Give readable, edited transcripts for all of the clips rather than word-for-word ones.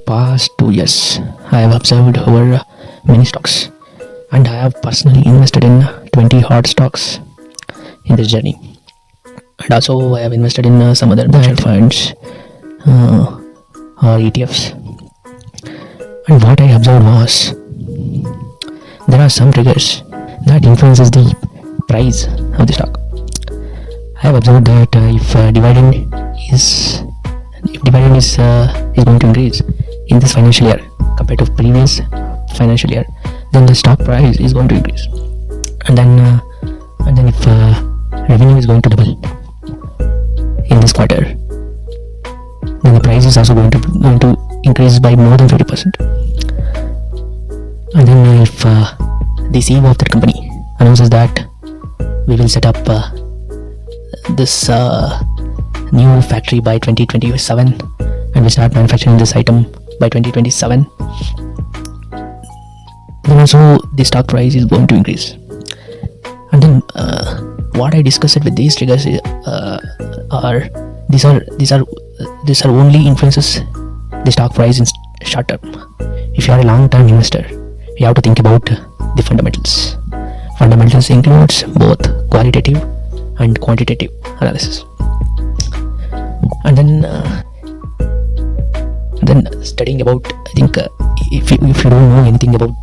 past 2 years, I have observed over many stocks, and I have personally invested in 20 hot stocks in this journey. And also, I have invested in some other mutual funds or ETFs. And what I observed was there are some triggers that influences the price of the stock. I have observed that if dividend is going to increase in this financial year compared to previous financial year, then the stock price is going to increase. And then if revenue is going to double in this quarter, then the price is also going to increase by more than 50%. And then if the CEO of that company announces that we will set up this new factory by 2027 and we start manufacturing this item by 2027, then also the stock price is going to increase. And then what I discussed with these triggers are these are only influences the stock price in short term. If you are a long term investor, you have to think about the fundamentals. Fundamentals includes both qualitative and quantitative analysis. And then studying about, I think if you don't know anything about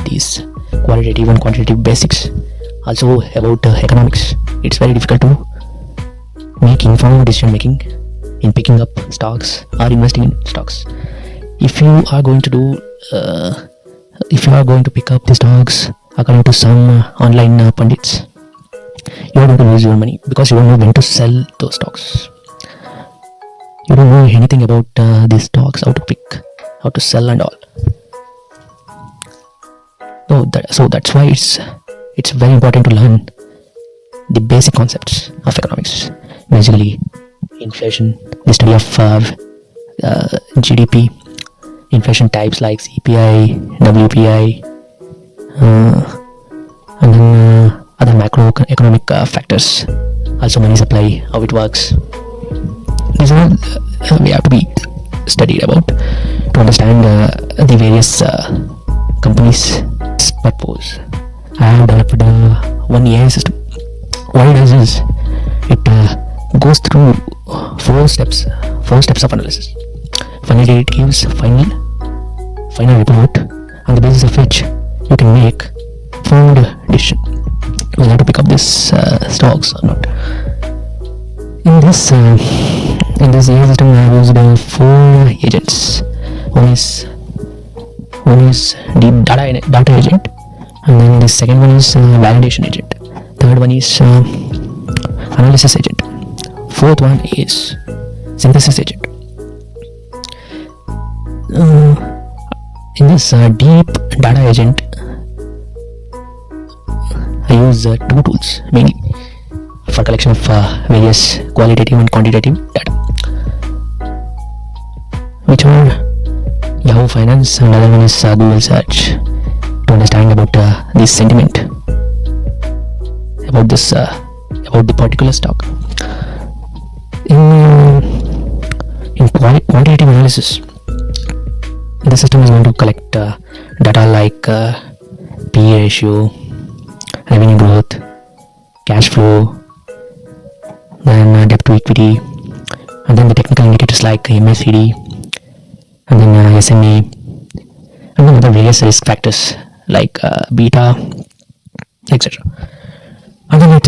these qualitative and quantitative basics, also about economics, it's very difficult to make informed decision making in picking up stocks or investing in stocks. If you are going to pick up the stocks according to some online pundits, you are going to lose your money because you don't know when to sell those stocks. You don't know anything about these stocks, how to pick, how to sell and all. So that's why it's very important to learn the basic concepts of economics. Basically, inflation, the study of GDP, inflation types like CPI, WPI, and then other macroeconomic factors, also money supply, how it works. These are we have to be studied about to understand the various companies' purpose. I have developed one AI system. What it does is it goes through four steps of analysis. Finally, it gives final report on the basis of which you can make informed decision whether to pick up this stocks or not. In this AI system, I have used 4 agents. One is deep data agent, and then the second one is validation agent. Third one is analysis agent. Fourth one is synthesis agent. In this deep data agent, I use 2 tools mainly for collection of various qualitative and quantitative data, which are Yahoo Finance, and another one is Google Search, to understand about this sentiment about the particular stock. In quantitative analysis, the system is going to collect data like PE ratio, revenue growth, cash flow, then debt to equity, and then the technical indicators like MACD, and then SMA, and then other various risk factors like beta, etc. And then it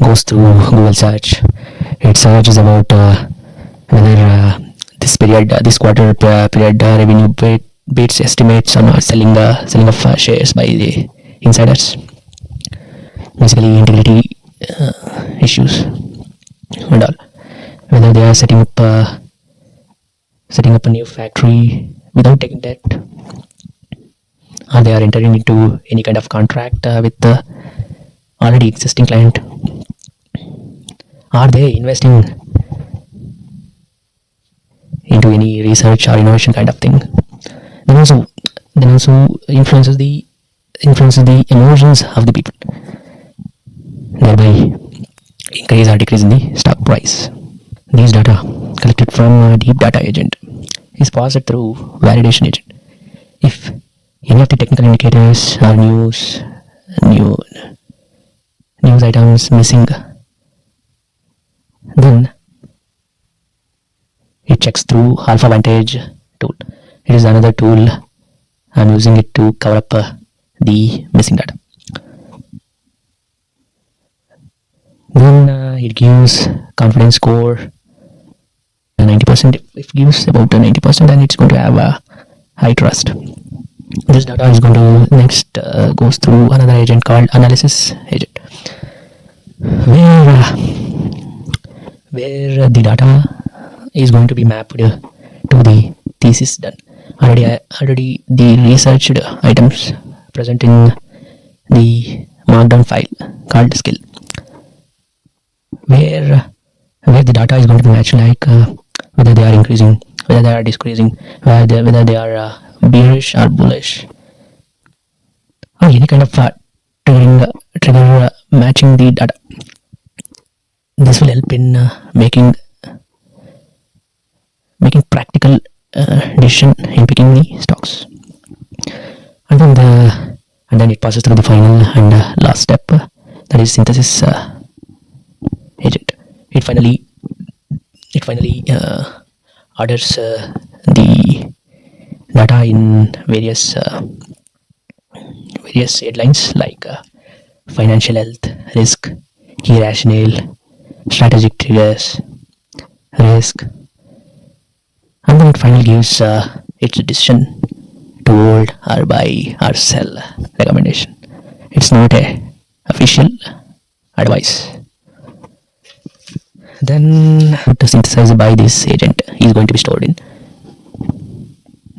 goes through Google Search. It searches about whether this quarter period revenue beats estimates or not, selling of shares by the insiders. Basically, integrity issues and all. Whether they are setting up a new factory without taking debt, or they are entering into any kind of contract with the already existing client. Are they investing into any research or innovation kind of thing? Then also influences the emotions of the people, thereby increase or decrease in the stock price. These data collected from a deep data agent is passed through validation agent. If any of the technical indicators or new news items missing, then it checks through Alpha Vantage tool. It is another tool. I'm using it to cover up the missing data. Then it gives confidence score 90%. If it gives about 90%, then it's going to have a high trust. This data is going to next goes through another agent called analysis agent, where the data is going to be mapped to the thesis done. Already the researched items present in the markdown file called skill, where the data is going to be matched, like whether they are increasing, whether they are decreasing, whether they are bearish or bullish, or any kind of trigger matching the data. This will help in making practical decision in picking the stocks. And then it passes through the final and last step, that is synthesis agent. It finally orders the data in various headlines like financial health, risk, key rationale, strategic triggers, risk, and then it finally gives its decision to hold or buy or sell recommendation. It's not a official advice. Then to synthesize by this agent is going to be stored in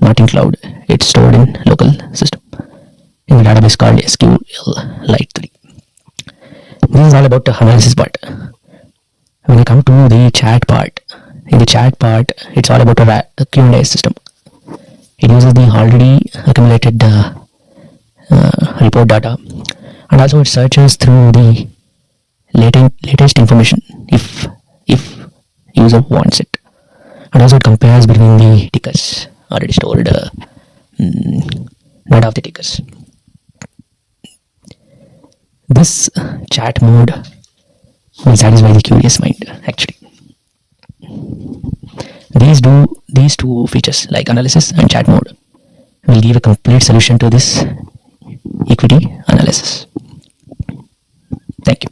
not in cloud, it's stored in local system in the database called SQLite 3. This is all about the analysis part. When we come to the chat part, in the chat part it's all about a Q&A system. It uses the already accumulated report data, and also it searches through the latest information if user wants it, and also it compares between the tickers already stored data of the tickers. This chat mode will satisfy the curious mind actually. These two features, like analysis and chat mode, will give a complete solution to this equity analysis. Thank you.